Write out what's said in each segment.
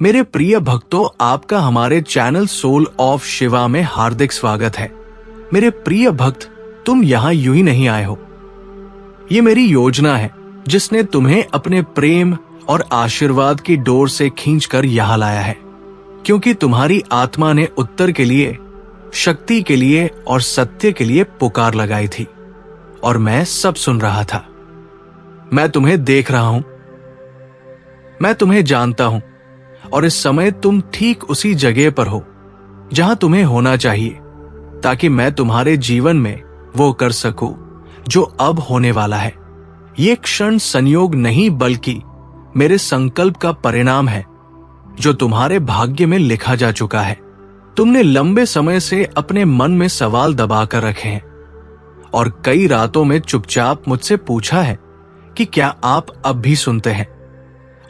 मेरे प्रिय भक्तों, आपका हमारे चैनल सोल ऑफ शिवा में हार्दिक स्वागत है। मेरे प्रिय भक्त, तुम यहाँ यूं ही नहीं आए हो। ये मेरी योजना है जिसने तुम्हें अपने प्रेम और आशीर्वाद की डोर से खींचकर यहाँ लाया है, क्योंकि तुम्हारी आत्मा ने उत्तर के लिए, शक्ति के लिए और सत्य के लिए पुकार लगाई थी और मैं सब सुन रहा था। मैं तुम्हें देख रहा हूं, मैं तुम्हें जानता हूं और इस समय तुम ठीक उसी जगह पर हो जहां तुम्हें होना चाहिए, ताकि मैं तुम्हारे जीवन में वो कर सकूं जो अब होने वाला है। ये क्षण संयोग नहीं बल्कि मेरे संकल्प का परिणाम है जो तुम्हारे भाग्य में लिखा जा चुका है। तुमने लंबे समय से अपने मन में सवाल दबाकर रखे हैं और कई रातों में चुपचाप मुझसे पूछा है कि क्या आप अब भी सुनते हैं।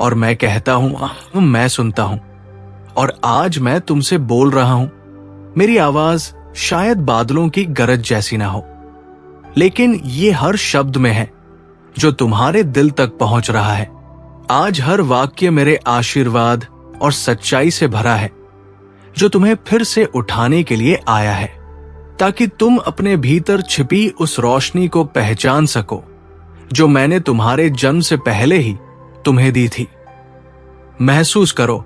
और मैं कहता हूं मैं सुनता हूं और आज मैं तुमसे बोल रहा हूं। मेरी आवाज शायद बादलों की गरज जैसी ना हो, लेकिन ये हर शब्द में है जो तुम्हारे दिल तक पहुंच रहा है। आज हर वाक्य मेरे आशीर्वाद और सच्चाई से भरा है, जो तुम्हें फिर से उठाने के लिए आया है, ताकि तुम अपने भीतर छिपी उस रोशनी को पहचान सको जो मैंने तुम्हारे जन्म से पहले ही तुम्हें दी थी। महसूस करो,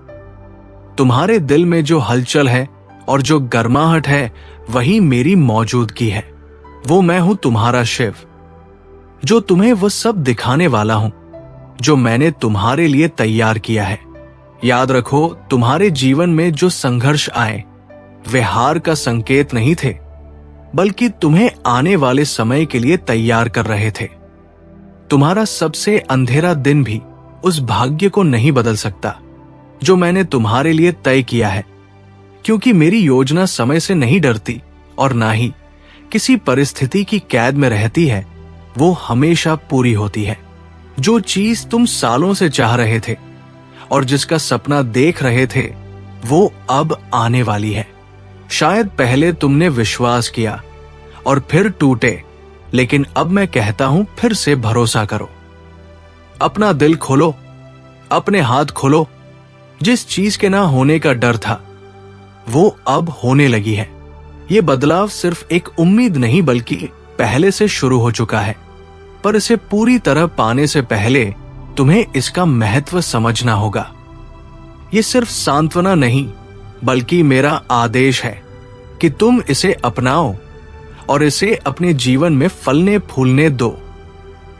तुम्हारे दिल में जो हलचल है और जो गर्माहट है, वही मेरी मौजूदगी है। वो मैं हूं, तुम्हारा शिव, जो तुम्हें वो सब दिखाने वाला हूं जो मैंने तुम्हारे लिए तैयार किया है। याद रखो, तुम्हारे जीवन में जो संघर्ष आए वे हार का संकेत नहीं थे, बल्कि तुम्हें आने वाले समय के लिए तैयार कर रहे थे। तुम्हारा सबसे अंधेरा दिन भी उस भाग्य को नहीं बदल सकता जो मैंने तुम्हारे लिए तय किया है, क्योंकि मेरी योजना समय से नहीं डरती और ना ही किसी परिस्थिति की कैद में रहती है। वो हमेशा पूरी होती है। जो चीज तुम सालों से चाह रहे थे और जिसका सपना देख रहे थे, वो अब आने वाली है। शायद पहले तुमने विश्वास किया और फिर टूटे, लेकिन अब मैं कहता हूं, फिर से भरोसा करो। अपना दिल खोलो, अपने हाथ खोलो। जिस चीज के ना होने का डर था, वो अब होने लगी है। ये बदलाव सिर्फ एक उम्मीद नहीं बल्कि पहले से शुरू हो चुका है, पर इसे पूरी तरह पाने से पहले तुम्हें इसका महत्व समझना होगा। ये सिर्फ सांत्वना नहीं बल्कि मेरा आदेश है कि तुम इसे अपनाओ और इसे अपने जीवन में फलने फूलने दो।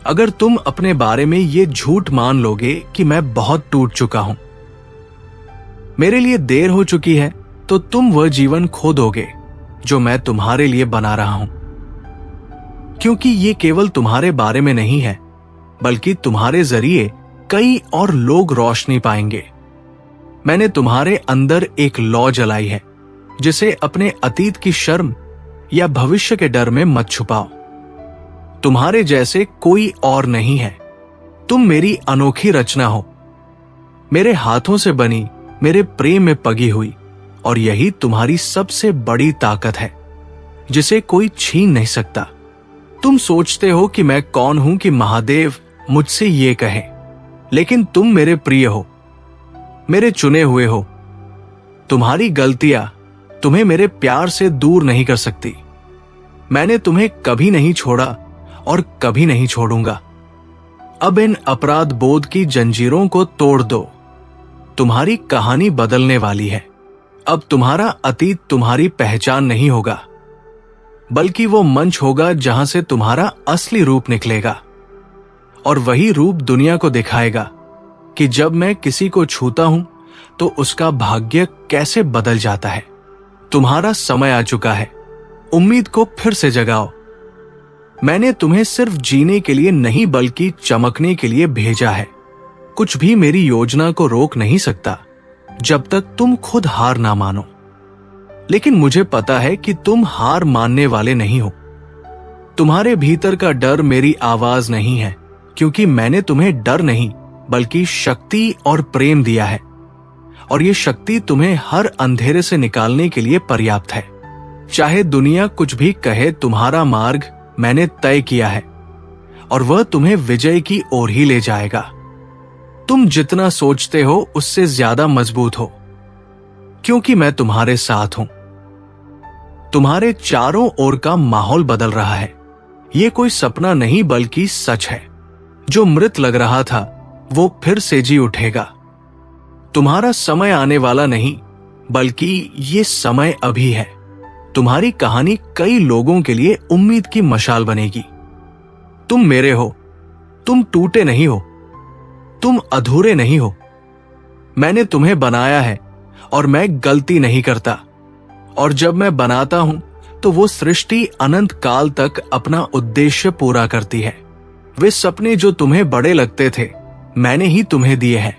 अगर तुम अपने बारे में ये झूठ मान लोगे कि मैं बहुत टूट चुका हूं, मेरे लिए देर हो चुकी है, तो तुम वह जीवन खो दोगे जो मैं तुम्हारे लिए बना रहा हूं। क्योंकि ये केवल तुम्हारे बारे में नहीं है, बल्कि तुम्हारे जरिए कई और लोग रोशनी पाएंगे। मैंने तुम्हारे अंदर एक लौ जलाई है, जिसे अपने अतीत की शर्म या भविष्य के डर में मत छुपाओ। तुम्हारे जैसे कोई और नहीं है। तुम मेरी अनोखी रचना हो, मेरे हाथों से बनी, मेरे प्रेम में पगी हुई, और यही तुम्हारी सबसे बड़ी ताकत है जिसे कोई छीन नहीं सकता। तुम सोचते हो कि मैं कौन हूं कि महादेव मुझसे ये कहे, लेकिन तुम मेरे प्रिय हो, मेरे चुने हुए हो। तुम्हारी गलतियां तुम्हें मेरे प्यार से दूर नहीं कर सकती। मैंने तुम्हें कभी नहीं छोड़ा और कभी नहीं छोड़ूंगा। अब इन अपराध बोध की जंजीरों को तोड़ दो। तुम्हारी कहानी बदलने वाली है। अब तुम्हारा अतीत तुम्हारी पहचान नहीं होगा, बल्कि वो मंच होगा जहां से तुम्हारा असली रूप निकलेगा। और वही रूप दुनिया को दिखाएगा कि जब मैं किसी को छूता हूं तो उसका भाग्य कैसे बदल जाता है। तुम्हारा समय आ चुका है। उम्मीद को फिर से जगाओ। मैंने तुम्हें सिर्फ जीने के लिए नहीं बल्कि चमकने के लिए भेजा है। कुछ भी मेरी योजना को रोक नहीं सकता जब तक तुम खुद हार ना मानो। लेकिन मुझे पता है कि तुम हार मानने वाले नहीं हो। तुम्हारे भीतर का डर मेरी आवाज नहीं है, क्योंकि मैंने तुम्हें डर नहीं बल्कि शक्ति और प्रेम दिया है, और ये शक्ति तुम्हें हर अंधेरे से निकालने के लिए पर्याप्त है। चाहे दुनिया कुछ भी कहे, तुम्हारा मार्ग मैंने तय किया है और वह तुम्हें विजय की ओर ही ले जाएगा। तुम जितना सोचते हो उससे ज्यादा मजबूत हो, क्योंकि मैं तुम्हारे साथ हूं। तुम्हारे चारों ओर का माहौल बदल रहा है। ये कोई सपना नहीं बल्कि सच है। जो मृत लग रहा था वो फिर से जी उठेगा। तुम्हारा समय आने वाला नहीं, बल्कि ये समय अभी है। तुम्हारी कहानी कई लोगों के लिए उम्मीद की मशाल बनेगी। तुम मेरे हो, तुम टूटे नहीं हो, तुम अधूरे नहीं हो। मैंने तुम्हें बनाया है और मैं गलती नहीं करता। और जब मैं बनाता हूं तो वो सृष्टि अनंत काल तक अपना उद्देश्य पूरा करती है। वे सपने जो तुम्हें बड़े लगते थे, मैंने ही तुम्हें दिए हैं।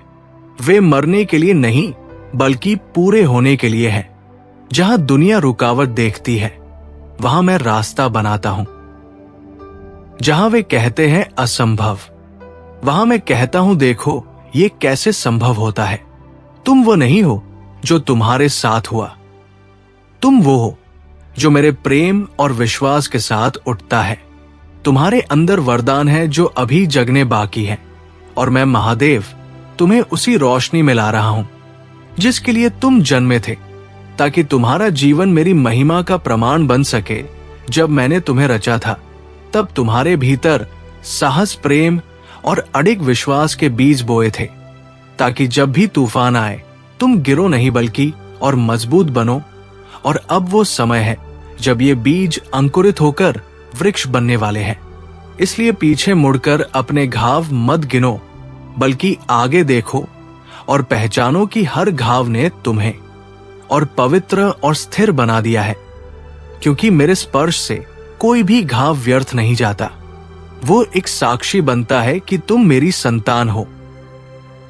वे मरने के लिए नहीं, बल्कि पूरे होने के लिए है। जहां दुनिया रुकावट देखती है, वहां मैं रास्ता बनाता हूं। जहां वे कहते हैं असंभव, वहां मैं कहता हूं देखो ये कैसे संभव होता है। तुम वो नहीं हो जो तुम्हारे साथ हुआ, तुम वो हो जो मेरे प्रेम और विश्वास के साथ उठता है। तुम्हारे अंदर वरदान है जो अभी जगने बाकी है, और मैं महादेव तुम्हें उसी रोशनी में ला रहा हूं जिसके लिए तुम जन्मे थे, ताकि तुम्हारा जीवन मेरी महिमा का प्रमाण बन सके। जब मैंने तुम्हें रचा था, तब तुम्हारे भीतर साहस, प्रेम और अडिग विश्वास के बीज बोए थे, ताकि जब भी तूफान आए तुम गिरो नहीं बल्कि और मजबूत बनो। और अब वो समय है जब ये बीज अंकुरित होकर वृक्ष बनने वाले हैं। इसलिए पीछे मुड़कर अपने घाव मत गिनो, बल्कि आगे देखो और पहचानो कि हर घाव ने तुम्हें और पवित्र और स्थिर बना दिया है। क्योंकि मेरे स्पर्श से कोई भी घाव व्यर्थ नहीं जाता। वो एक साक्षी बनता है कि तुम मेरी संतान हो।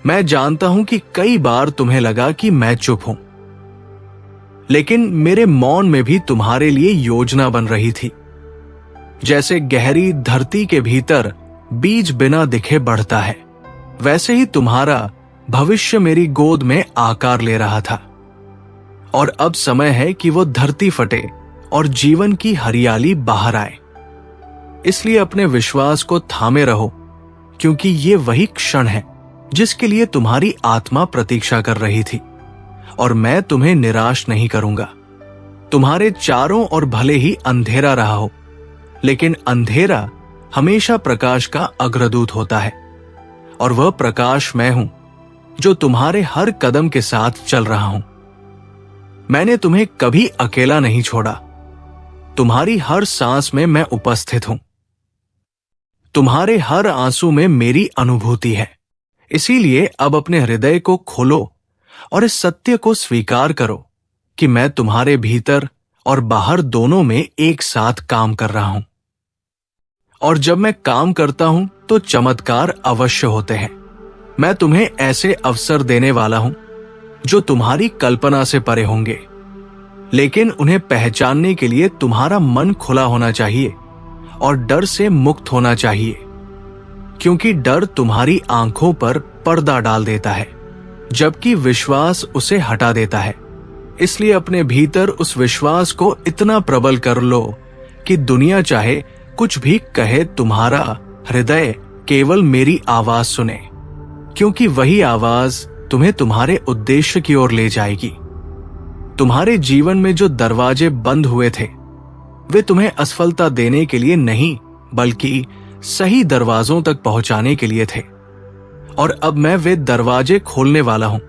मैं जानता हूं कि कई बार तुम्हें लगा कि मैं चुप हूं, लेकिन मेरे मौन में भी तुम्हारे लिए योजना बन रही थी। जैसे गहरी धरती के भीतर बीज बिना दिखे बढ़ता है, वैसे ही तुम्हारा भविष्य मेरी गोद में आकार ले रहा था। और अब समय है कि वो धरती फटे और जीवन की हरियाली बाहर आए। इसलिए अपने विश्वास को थामे रहो, क्योंकि ये वही क्षण है जिसके लिए तुम्हारी आत्मा प्रतीक्षा कर रही थी। और मैं तुम्हें निराश नहीं करूंगा। तुम्हारे चारों ओर भले ही अंधेरा रहा हो, लेकिन अंधेरा हमेशा प्रकाश का अग्रदूत होता है। और वह प्रकाश मैं हूं जो तुम्हारे हर कदम के साथ चल रहा हूं। मैंने तुम्हें कभी अकेला नहीं छोड़ा। तुम्हारी हर सांस में मैं उपस्थित हूं। तुम्हारे हर आंसू में मेरी अनुभूति है। इसीलिए अब अपने हृदय को खोलो और इस सत्य को स्वीकार करो कि मैं तुम्हारे भीतर और बाहर दोनों में एक साथ काम कर रहा हूं। और जब मैं काम करता हूं तो चमत्कार अवश्य होते हैं। मैं तुम्हें ऐसे अवसर देने वाला हूं जो तुम्हारी कल्पना से परे होंगे, लेकिन उन्हें पहचानने के लिए तुम्हारा मन खुला होना चाहिए और डर से मुक्त होना चाहिए। क्योंकि डर तुम्हारी आंखों पर पर्दा डाल देता है, जबकि विश्वास उसे हटा देता है। इसलिए अपने भीतर उस विश्वास को इतना प्रबल कर लो कि दुनिया चाहे कुछ भी कहे, तुम्हारा हृदय केवल मेरी आवाज सुने, क्योंकि वही आवाज तुम्हें तुम्हारे उद्देश्य की ओर ले जाएगी। तुम्हारे जीवन में जो दरवाजे बंद हुए थे, वे तुम्हें असफलता देने के लिए नहीं, बल्कि सही दरवाजों तक पहुंचाने के लिए थे। और अब मैं वे दरवाजे खोलने वाला हूं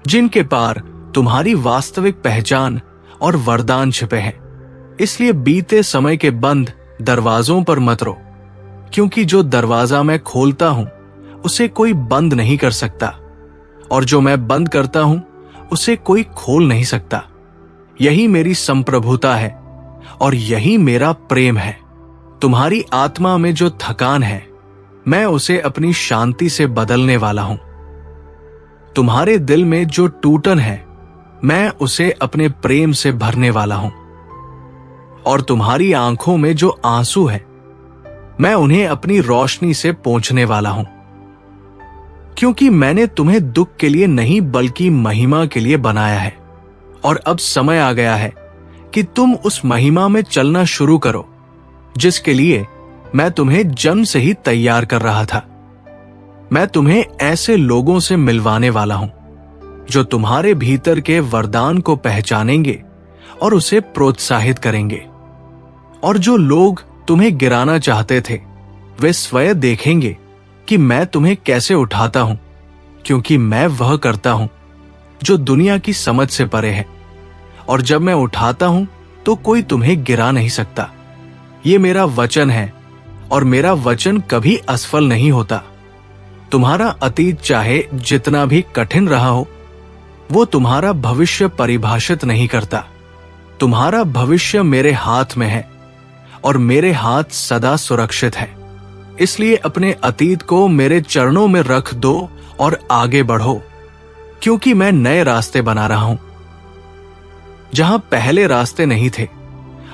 जिनके पार तुम्हारी वास्तविक पहचान और वरदान छिपे हैं। इसलिए बीते समय के बंद दरवाजों पर मत रो, क्योंकि जो दरवाजा मैं खोलता हूं उसे कोई बंद नहीं कर सकता, और जो मैं बंद करता हूं उसे कोई खोल नहीं सकता। यही मेरी संप्रभुता है और यही मेरा प्रेम है। तुम्हारी आत्मा में जो थकान है, मैं उसे अपनी शांति से बदलने वाला हूं। तुम्हारे दिल में जो टूटन है, मैं उसे अपने प्रेम से भरने वाला हूं। और तुम्हारी आंखों में जो आंसू है, मैं उन्हें अपनी रोशनी से पोंछने वाला हूं। क्योंकि मैंने तुम्हें दुख के लिए नहीं बल्कि महिमा के लिए बनाया है। और अब समय आ गया है कि तुम उस महिमा में चलना शुरू करो जिसके लिए मैं तुम्हें जन्म से ही तैयार कर रहा था। मैं तुम्हें ऐसे लोगों से मिलवाने वाला हूं जो तुम्हारे भीतर के वरदान को पहचानेंगे और उसे प्रोत्साहित करेंगे। और जो लोग तुम्हें गिराना चाहते थे वे स्वयं देखेंगे कि मैं तुम्हें कैसे उठाता हूं, क्योंकि मैं वह करता हूं जो दुनिया की समझ से परे है। और जब मैं उठाता हूं तो कोई तुम्हें गिरा नहीं सकता। ये मेरा वचन है और मेरा वचन कभी असफल नहीं होता। तुम्हारा अतीत चाहे जितना भी कठिन रहा हो, वो तुम्हारा भविष्य परिभाषित नहीं करता। तुम्हारा भविष्य मेरे हाथ में है और मेरे हाथ सदा सुरक्षित है। इसलिए अपने अतीत को मेरे चरणों में रख दो और आगे बढ़ो, क्योंकि मैं नए रास्ते बना रहा हूं जहां पहले रास्ते नहीं थे,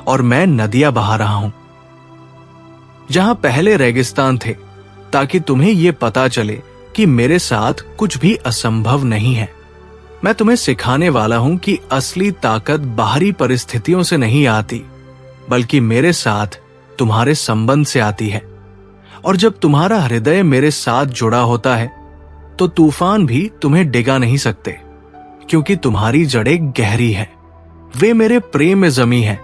और मैं नदियां बहा रहा हूं जहां पहले रेगिस्तान थे, ताकि तुम्हें यह पता चले कि मेरे साथ कुछ भी असंभव नहीं है। मैं तुम्हें सिखाने वाला हूं कि असली ताकत बाहरी परिस्थितियों से नहीं आती, बल्कि मेरे साथ तुम्हारे संबंध से आती है। और जब तुम्हारा हृदय मेरे साथ जुड़ा होता है तो तूफान भी तुम्हें डिगा नहीं सकते, क्योंकि तुम्हारी जड़ें गहरी हैं। वे मेरे प्रेम में जमी हैं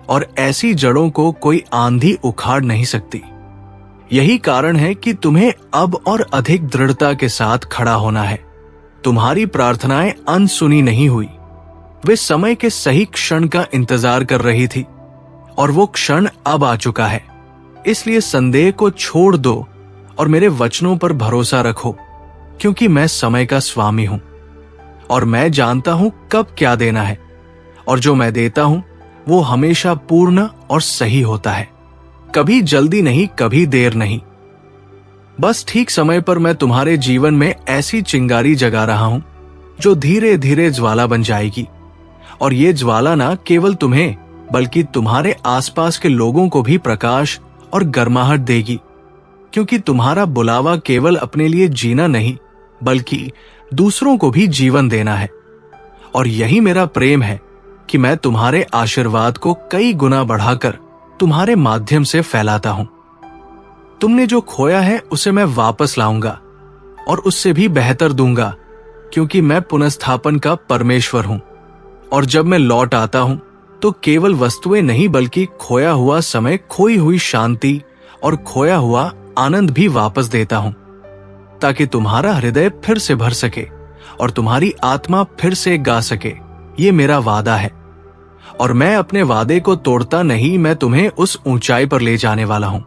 और ऐसी जड़ों को कोई आंधी उखाड़ नहीं सकती। यही कारण है कि तुम्हें अब और अधिक दृढ़ता के साथ खड़ा होना है। तुम्हारी प्रार्थनाएं अनसुनी नहीं हुई। वे समय के सही क्षण का इंतजार कर रही थी और वो क्षण अब आ चुका है। इसलिए संदेह को छोड़ दो और मेरे वचनों पर भरोसा रखो, क्योंकि मैं समय का स्वामी हूं और मैं जानता हूं कब क्या देना है, और जो मैं देता हूं वो हमेशा पूर्ण और सही होता है। कभी जल्दी नहीं, कभी देर नहीं। बस ठीक समय पर मैं तुम्हारे जीवन में ऐसी चिंगारी जगा रहा हूं जो धीरे धीरे ज्वाला बन जाएगी। और ये ज्वाला ना केवल तुम्हें बल्कि तुम्हारे आसपास के लोगों को भी प्रकाश और गर्माहट देगी, क्योंकि तुम्हारा बुलावा केवल अपने लिए जीना नहीं बल्कि दूसरों को भी जीवन देना है। और यही मेरा प्रेम है कि मैं तुम्हारे आशीर्वाद को कई गुना बढ़ाकर तुम्हारे माध्यम से फैलाता हूं। तुमने जो खोया है उसे मैं वापस लाऊंगा और उससे भी बेहतर दूंगा, क्योंकि मैं पुनर्स्थापन का परमेश्वर हूं। और जब मैं लौट आता हूं तो केवल वस्तुएं नहीं बल्कि खोया हुआ समय, खोई हुई शांति और खोया हुआ आनंद भी वापस देता हूं, ताकि तुम्हारा हृदय फिर से भर सके और तुम्हारी आत्मा फिर से गा सके। ये मेरा वादा है और मैं अपने वादे को तोड़ता नहीं। मैं तुम्हें उस ऊंचाई पर ले जाने वाला हूं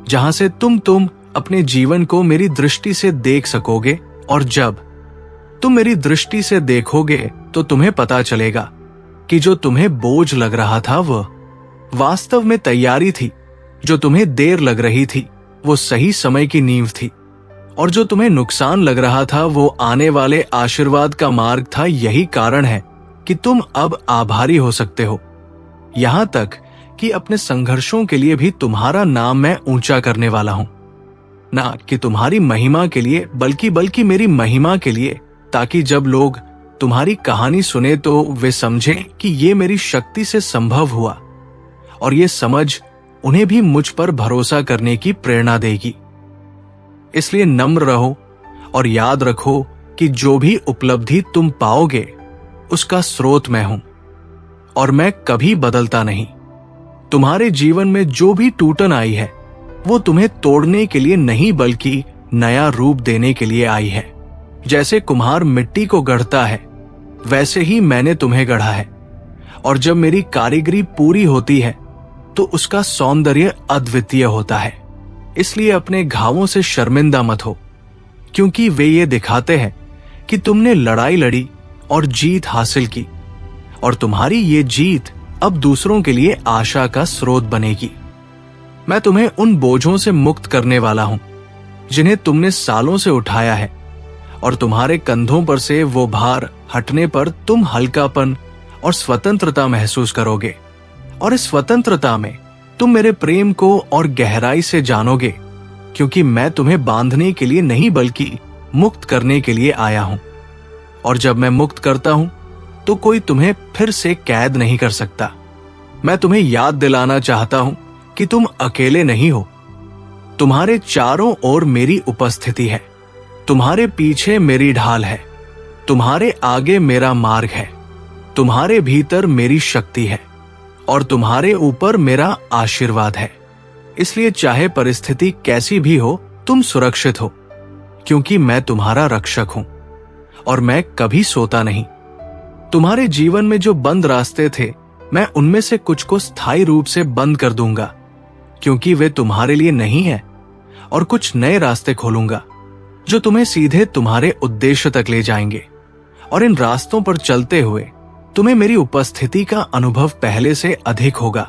जहां से तुम अपने जीवन को मेरी दृष्टि से देख सकोगे। और जब तुम मेरी दृष्टि से देखोगे तो तुम्हें पता चलेगा कि जो तुम्हें बोझ लग रहा था वह वास्तव में तैयारी थी। जो तुम्हें देर लग रही थी वो सही समय की नींव थी, और जो तुम्हें नुकसान लग रहा था वो आने वाले आशीर्वाद का मार्ग था। यही कारण है कि तुम अब आभारी हो सकते हो, यहां तक कि अपने संघर्षों के लिए भी तुम्हारा नाम मैं ऊंचा करने वाला हूं। ना कि तुम्हारी महिमा के लिए बल्कि मेरी महिमा के लिए, ताकि जब लोग तुम्हारी कहानी सुने तो वे समझें कि ये मेरी शक्ति से संभव हुआ, और ये समझ उन्हें भी मुझ पर भरोसा करने की प्रेरणा देगी। इसलिए नम्र रहो और याद रखो कि जो भी उपलब्धि तुम पाओगे उसका स्रोत मैं हूं, और मैं कभी बदलता नहीं। तुम्हारे जीवन में जो भी टूटन आई है वो तुम्हें तोड़ने के लिए नहीं बल्कि नया रूप देने के लिए आई है। जैसे कुम्हार मिट्टी को गढ़ता है वैसे ही मैंने तुम्हें गढ़ा है, और जब मेरी कारीगरी पूरी होती है तो उसका सौंदर्य अद्वितीय होता है। इसलिए अपने घावों से शर्मिंदा मत हो, क्योंकि वे ये दिखाते हैं कि तुमने लड़ाई लड़ी और जीत हासिल की, और तुम्हारी ये जीत अब दूसरों के लिए आशा का स्रोत बनेगी। मैं तुम्हें उन बोझों से मुक्त करने वाला हूं जिन्हें तुमने सालों से उठाया है, और तुम्हारे कंधों पर से वो भार हटने पर तुम हल्कापन और स्वतंत्रता महसूस करोगे। और इस स्वतंत्रता में तुम मेरे प्रेम को और गहराई से जानोगे, क्योंकि मैं तुम्हें बांधने के लिए नहीं बल्कि मुक्त करने के लिए आया हूं। और जब मैं मुक्त करता हूं तो कोई तुम्हें फिर से कैद नहीं कर सकता। मैं तुम्हें याद दिलाना चाहता हूं कि तुम अकेले नहीं हो। तुम्हारे चारों ओर मेरी उपस्थिति है, तुम्हारे पीछे मेरी ढाल है, तुम्हारे आगे मेरा मार्ग है, तुम्हारे भीतर मेरी शक्ति है और तुम्हारे ऊपर मेरा आशीर्वाद है। इसलिए चाहे परिस्थिति कैसी भी हो, तुम सुरक्षित हो, क्योंकि मैं तुम्हारा रक्षक हूं और मैं कभी सोता नहीं। तुम्हारे जीवन में जो बंद रास्ते थे, मैं उनमें से कुछ को स्थायी रूप से बंद कर दूंगा, क्योंकि वे तुम्हारे लिए नहीं है, और कुछ नए रास्ते खोलूंगा जो तुम्हें सीधे तुम्हारे उद्देश्य तक ले जाएंगे। और इन रास्तों पर चलते हुए तुम्हें मेरी उपस्थिति का अनुभव पहले से अधिक होगा,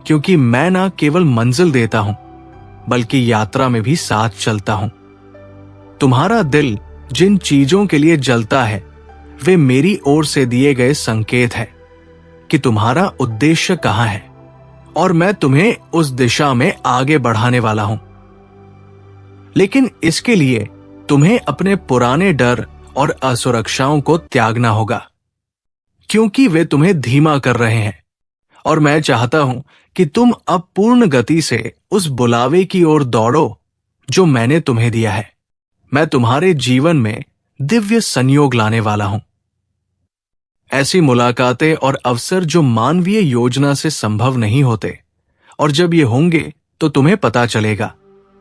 क्योंकि मैं ना केवल मंजिल देता हूं, बल्कि यात्रा में भी साथ चलता हूं। तुम्हारा दिल जिन चीजों के लिए जलता है, वे मेरी ओर से दिए गए संकेत है कि तुम्हारा उद्देश्य कहां है, और मैं तुम्हें उस दिशा में आगे बढ़ाने वाला हूं। लेकिन इसके लिए तुम्हें अपने पुराने डर और असुरक्षाओं को त्यागना होगा, क्योंकि वे तुम्हें धीमा कर रहे हैं। और मैं चाहता हूं कि तुम अब पूर्ण गति से उस बुलावे की ओर दौड़ो जो मैंने तुम्हें दिया है। मैं तुम्हारे जीवन में दिव्य संयोग लाने वाला हूं। ऐसी मुलाकातें और अवसर जो मानवीय योजना से संभव नहीं होते, और जब ये होंगे तो तुम्हें पता चलेगा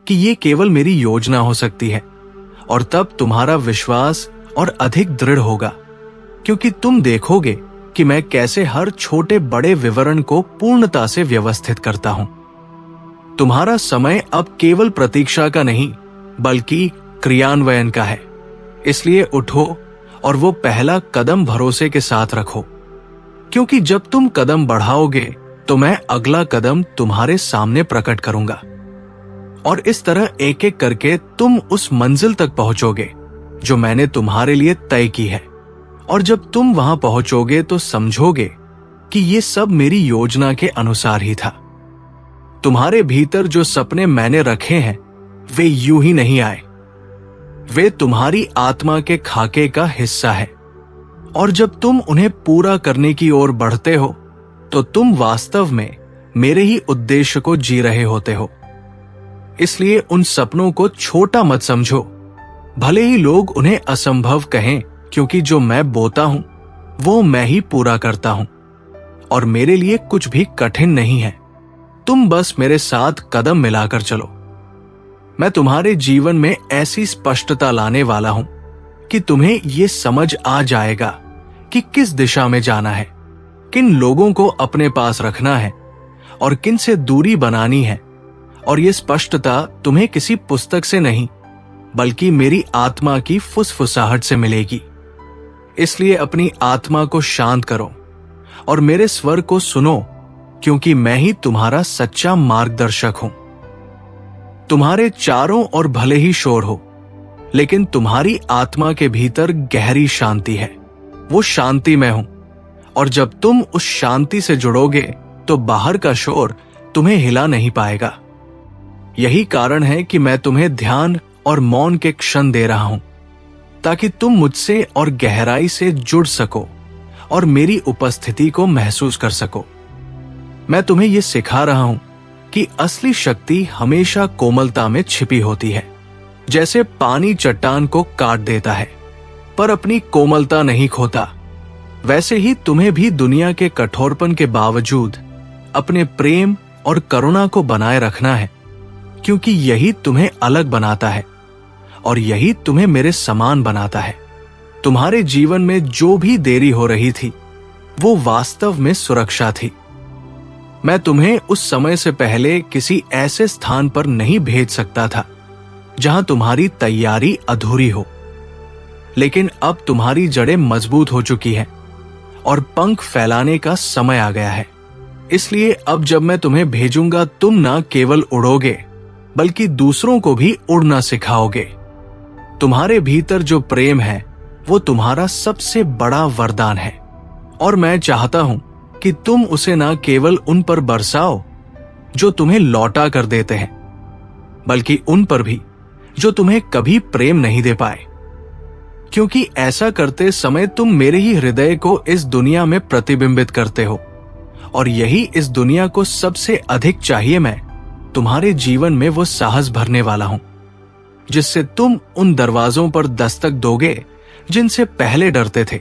कि ये केवल मेरी योजना हो सकती है, और तब तुम्हारा विश्वास और अधिक दृढ़ होगा, क्योंकि तुम देखोगे कि मैं कैसे हर छोटे बड़े विवरण को पूर्णता से व्यवस्थित करता हूं। तुम्हारा समय अब केवल प्रतीक्षा का नहीं, बल्कि क्रियान्वयन का है। इसलिए उठो और वो पहला कदम भरोसे के साथ रखो, क्योंकि जब तुम कदम बढ़ाओगे तो मैं अगला कदम तुम्हारे सामने प्रकट करूंगा, और इस तरह एक एक करके तुम उस मंजिल तक पहुंचोगे जो मैंने तुम्हारे लिए तय की है। और जब तुम वहां पहुंचोगे तो समझोगे कि ये सब मेरी योजना के अनुसार ही था। तुम्हारे भीतर जो सपने मैंने रखे हैं, वे यूं ही नहीं आए, वे तुम्हारी आत्मा के खाके का हिस्सा है। और जब तुम उन्हें पूरा करने की ओर बढ़ते हो, तो तुम वास्तव में मेरे ही उद्देश्य को जी रहे होते हो। इसलिए उन सपनों को छोटा मत समझो, भले ही लोग उन्हें असंभव कहें, क्योंकि जो मैं बोता हूं वो मैं ही पूरा करता हूं, और मेरे लिए कुछ भी कठिन नहीं है। तुम बस मेरे साथ कदम मिलाकर चलो। मैं तुम्हारे जीवन में ऐसी स्पष्टता लाने वाला हूं कि तुम्हें ये समझ आ जाएगा कि किस दिशा में जाना है, किन लोगों को अपने पास रखना है और किन से दूरी बनानी है। और ये स्पष्टता तुम्हें किसी पुस्तक से नहीं, बल्कि मेरी आत्मा की फुसफुसाहट से मिलेगी। इसलिए अपनी आत्मा को शांत करो और मेरे स्वर को सुनो, क्योंकि मैं ही तुम्हारा सच्चा मार्गदर्शक हूं। तुम्हारे चारों ओर भले ही शोर हो, लेकिन तुम्हारी आत्मा के भीतर गहरी शांति है। वो शांति में हूं, और जब तुम उस शांति से जुड़ोगे तो बाहर का शोर तुम्हें हिला नहीं पाएगा। यही कारण है कि मैं तुम्हें ध्यान और मौन के क्षण दे रहा हूं, ताकि तुम मुझसे और गहराई से जुड़ सको और मेरी उपस्थिति को महसूस कर सको। मैं तुम्हें यह सिखा रहा हूं कि असली शक्ति हमेशा कोमलता में छिपी होती है। जैसे पानी चट्टान को काट देता है पर अपनी कोमलता नहीं खोता, वैसे ही तुम्हें भी दुनिया के कठोरपन के बावजूद अपने प्रेम और करुणा को बनाए रखना है, क्योंकि यही तुम्हें अलग बनाता है और यही तुम्हें मेरे समान बनाता है। तुम्हारे जीवन में जो भी देरी हो रही थी, वो वास्तव में सुरक्षा थी। मैं तुम्हें उस समय से पहले किसी ऐसे स्थान पर नहीं भेज सकता था जहां तुम्हारी तैयारी अधूरी हो, लेकिन अब तुम्हारी जड़ें मजबूत हो चुकी हैं और पंख फैलाने का समय आ गया है। इसलिए अब जब मैं तुम्हें भेजूंगा, तुम ना केवल उड़ोगे, बल्कि दूसरों को भी उड़ना सिखाओगे। तुम्हारे भीतर जो प्रेम है, वो तुम्हारा सबसे बड़ा वरदान है, और मैं चाहता हूं कि तुम उसे ना केवल उन पर बरसाओ जो तुम्हें लौटा कर देते हैं, बल्कि उन पर भी जो तुम्हें कभी प्रेम नहीं दे पाए। क्योंकि ऐसा करते समय तुम मेरे ही हृदय को इस दुनिया में प्रतिबिंबित करते हो, और यही इस दुनिया को सबसे अधिक चाहिए। मैं तुम्हारे जीवन में वो साहस भरने वाला हूं जिससे तुम उन दरवाजों पर दस्तक दोगे जिनसे पहले डरते थे।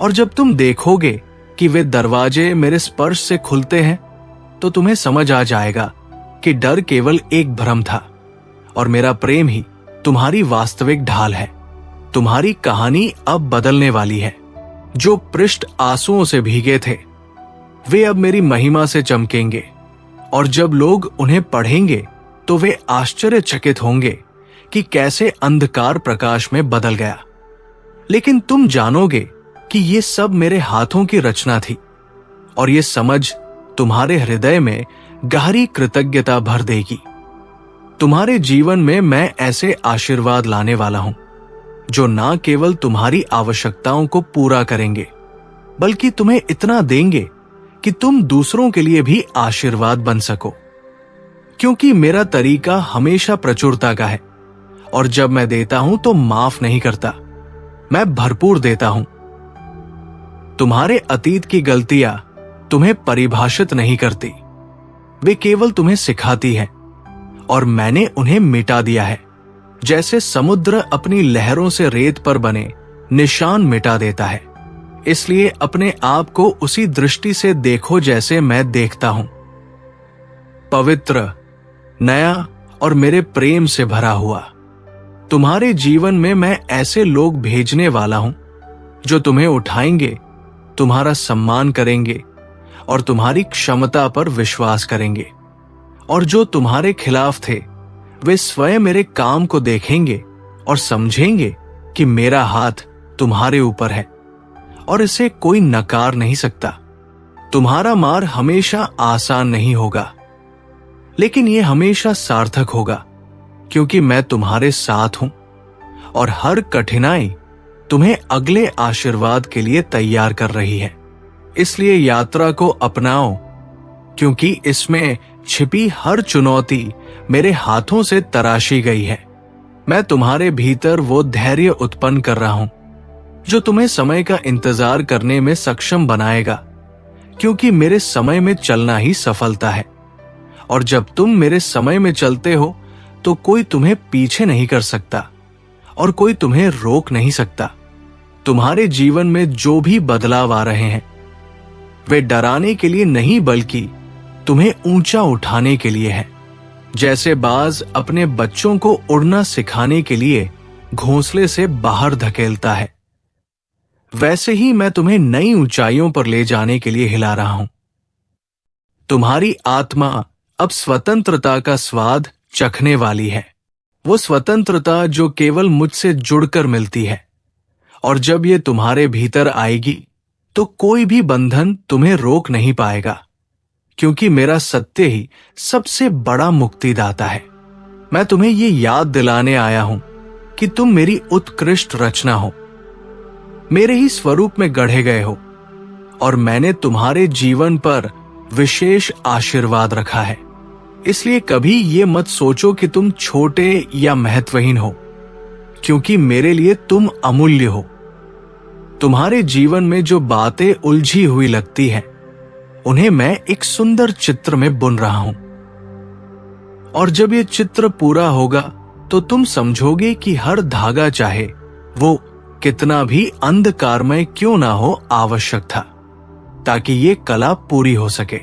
और जब तुम देखोगे कि वे दरवाजे मेरे स्पर्श से खुलते हैं, तो तुम्हें समझ आ जाएगा कि डर केवल एक भ्रम था और मेरा प्रेम ही तुम्हारी वास्तविक ढाल है। तुम्हारी कहानी अब बदलने वाली है। जो पृष्ठ आंसुओं से भीगे थे, वे अब मेरी महिमा से चमकेंगे, और जब लोग उन्हें पढ़ेंगे तो वे आश्चर्यचकित होंगे कि कैसे अंधकार प्रकाश में बदल गया। लेकिन तुम जानोगे कि ये सब मेरे हाथों की रचना थी, और ये समझ तुम्हारे हृदय में गहरी कृतज्ञता भर देगी। तुम्हारे जीवन में मैं ऐसे आशीर्वाद लाने वाला हूं जो ना केवल तुम्हारी आवश्यकताओं को पूरा करेंगे, बल्कि तुम्हें इतना देंगे कि तुम दूसरों के लिए भी आशीर्वाद बन सको। क्योंकि मेरा तरीका हमेशा प्रचुरता का है, और जब मैं देता हूं तो माफ नहीं करता, मैं भरपूर देता हूं। तुम्हारे अतीत की गलतियां तुम्हें परिभाषित नहीं करती, वे केवल तुम्हें सिखाती हैं, और मैंने उन्हें मिटा दिया है। जैसे समुद्र अपनी लहरों से रेत पर बने निशान मिटा देता है, इसलिए अपने आप को उसी दृष्टि से देखो जैसे मैं देखता हूं, पवित्र, नया और मेरे प्रेम से भरा हुआ। तुम्हारे जीवन में मैं ऐसे लोग भेजने वाला हूं जो तुम्हें उठाएंगे, तुम्हारा सम्मान करेंगे और तुम्हारी क्षमता पर विश्वास करेंगे। और जो तुम्हारे खिलाफ थे, वे स्वयं मेरे काम को देखेंगे और समझेंगे कि मेरा हाथ तुम्हारे ऊपर है और इसे कोई नकार नहीं सकता। तुम्हारा मार हमेशा आसान नहीं होगा, लेकिन यह हमेशा सार्थक होगा, क्योंकि मैं तुम्हारे साथ हूं और हर कठिनाई तुम्हें अगले आशीर्वाद के लिए तैयार कर रही है। इसलिए यात्रा को अपनाओ, क्योंकि इसमें छिपी हर चुनौती मेरे हाथों से तराशी गई है। मैं तुम्हारे भीतर वो धैर्य उत्पन्न कर रहा हूं जो तुम्हें समय का इंतजार करने में सक्षम बनाएगा, क्योंकि मेरे समय में चलना ही सफलता है। और जब तुम मेरे समय में चलते हो तो कोई तुम्हें पीछे नहीं कर सकता और कोई तुम्हें रोक नहीं सकता। तुम्हारे जीवन में जो भी बदलाव आ रहे हैं, वे डराने के लिए नहीं, बल्कि तुम्हें ऊंचा उठाने के लिए है। जैसे बाज अपने बच्चों को उड़ना सिखाने के लिए घोंसले से बाहर धकेलता है, वैसे ही मैं तुम्हें नई ऊंचाइयों पर ले जाने के लिए हिला रहा हूं। तुम्हारी आत्मा अब स्वतंत्रता का स्वाद चखने वाली है, वो स्वतंत्रता जो केवल मुझसे जुड़कर मिलती है। और जब ये तुम्हारे भीतर आएगी तो कोई भी बंधन तुम्हें रोक नहीं पाएगा, क्योंकि मेरा सत्य ही सबसे बड़ा मुक्तिदाता है। मैं तुम्हें ये याद दिलाने आया हूं कि तुम मेरी उत्कृष्ट रचना हो, मेरे ही स्वरूप में गढ़े गए हो, और मैंने तुम्हारे जीवन पर विशेष आशीर्वाद रखा है। इसलिए कभी ये मत सोचो कि तुम छोटे या महत्वहीन हो, क्योंकि मेरे लिए तुम अमूल्य हो। तुम्हारे जीवन में जो बातें उलझी हुई लगती हैं, उन्हें मैं एक सुंदर चित्र में बुन रहा हूं, और जब ये चित्र पूरा होगा तो तुम समझोगे कि हर धागा, चाहे वो कितना भी अंधकारमय क्यों ना हो, आवश्यक था ताकि ये कला पूरी हो सके।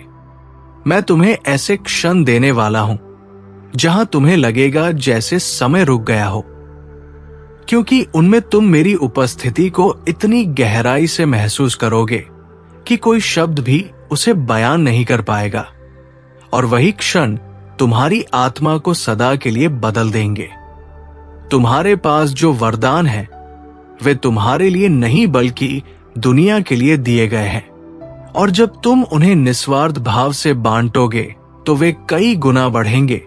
मैं तुम्हें ऐसे क्षण देने वाला हूं जहां तुम्हें लगेगा जैसे समय रुक गया हो, क्योंकि उनमें तुम मेरी उपस्थिति को इतनी गहराई से महसूस करोगे कि कोई शब्द भी उसे बयान नहीं कर पाएगा। और वही क्षण तुम्हारी आत्मा को सदा के लिए बदल देंगे। तुम्हारे पास जो वरदान है, वे तुम्हारे लिए नहीं बल्कि दुनिया के लिए दिए गए हैं, और जब तुम उन्हें निस्वार्थ भाव से बांटोगे तो वे कई गुना बढ़ेंगे,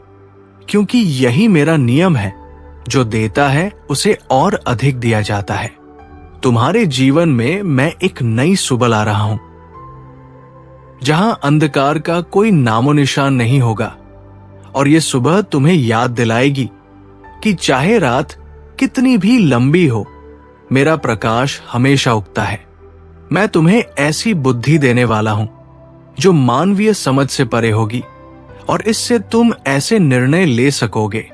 क्योंकि यही मेरा नियम है, जो देता है उसे और अधिक दिया जाता है। तुम्हारे जीवन में मैं एक नई सुबह ला रहा हूं, जहां अंधकार का कोई नामो निशान नहीं होगा, और ये सुबह तुम्हें याद दिलाएगी कि चाहे रात कितनी भी लंबी हो, मेरा प्रकाश हमेशा उगता है। मैं तुम्हें ऐसी बुद्धि देने वाला हूं जो मानवीय समझ से परे होगी, और इससे तुम ऐसे निर्णय ले सकोगे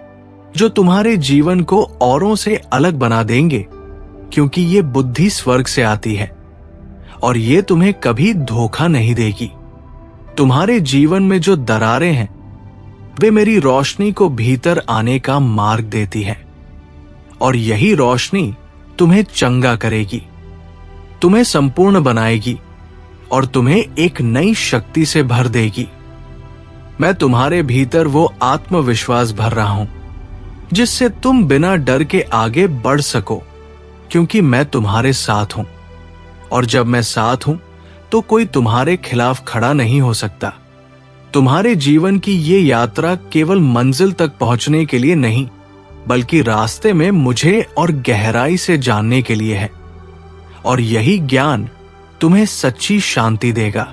जो तुम्हारे जीवन को औरों से अलग बना देंगे, क्योंकि ये बुद्धि स्वर्ग से आती है और ये तुम्हें कभी धोखा नहीं देगी। तुम्हारे जीवन में जो दरारें हैं वे मेरी रोशनी को भीतर आने का मार्ग देती है और यही रोशनी तुम्हें चंगा करेगी, तुम्हें संपूर्ण बनाएगी और तुम्हें एक नई शक्ति से भर देगी। मैं तुम्हारे भीतर वो आत्मविश्वास भर रहा हूं जिससे तुम बिना डर के आगे बढ़ सको, क्योंकि मैं तुम्हारे साथ हूं और जब मैं साथ हूं तो कोई तुम्हारे खिलाफ खड़ा नहीं हो सकता। तुम्हारे जीवन की ये यात्रा केवल मंजिल तक पहुंचने के लिए नहीं, बल्कि रास्ते में मुझे और गहराई से जानने के लिए है और यही ज्ञान तुम्हें सच्ची शांति देगा।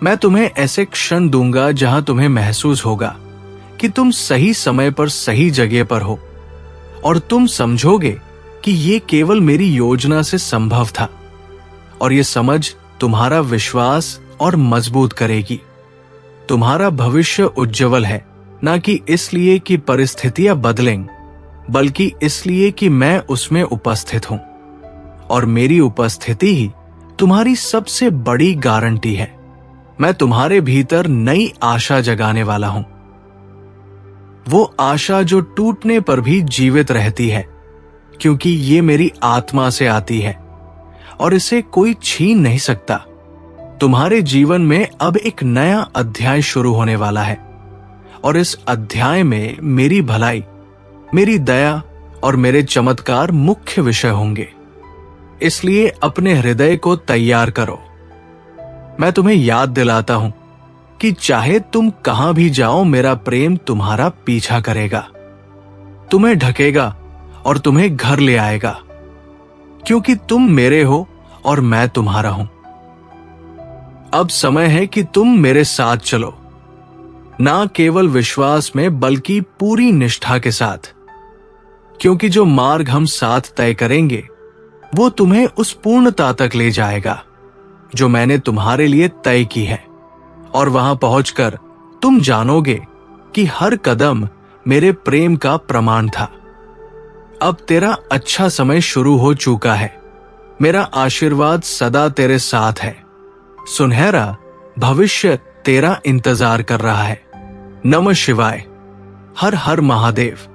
मैं तुम्हें ऐसे क्षण दूंगा जहां तुम्हें महसूस होगा कि तुम सही समय पर सही जगह पर हो और तुम समझोगे कि ये केवल मेरी योजना से संभव था और ये समझ तुम्हारा विश्वास और मजबूत करेगी। तुम्हारा भविष्य उज्जवल है, ना कि इसलिए कि परिस्थितियां बदलें, बल्कि इसलिए कि मैं उसमें उपस्थित हूं और मेरी उपस्थिति ही तुम्हारी सबसे बड़ी गारंटी है। मैं तुम्हारे भीतर नई आशा जगाने वाला हूं, वो आशा जो टूटने पर भी जीवित रहती है, क्योंकि ये मेरी आत्मा से आती है और इसे कोई छीन नहीं सकता। तुम्हारे जीवन में अब एक नया अध्याय शुरू होने वाला है और इस अध्याय में मेरी भलाई, मेरी दया और मेरे चमत्कार मुख्य विषय होंगे। इसलिए अपने हृदय को तैयार करो। मैं तुम्हें याद दिलाता हूं कि चाहे तुम कहां भी जाओ, मेरा प्रेम तुम्हारा पीछा करेगा, तुम्हें ढकेगा और तुम्हें घर ले आएगा, क्योंकि तुम मेरे हो और मैं तुम्हारा हूं। अब समय है कि तुम मेरे साथ चलो, ना केवल विश्वास में बल्कि पूरी निष्ठा के साथ, क्योंकि जो मार्ग हम साथ तय करेंगे वो तुम्हें उस पूर्णता तक ले जाएगा जो मैंने तुम्हारे लिए तय की है और वहां पहुंचकर तुम जानोगे कि हर कदम मेरे प्रेम का प्रमाण था। अब तेरा अच्छा समय शुरू हो चुका है। मेरा आशीर्वाद सदा तेरे साथ है। सुनहरा भविष्य तेरा इंतजार कर रहा है। नमः शिवाय। हर हर महादेव।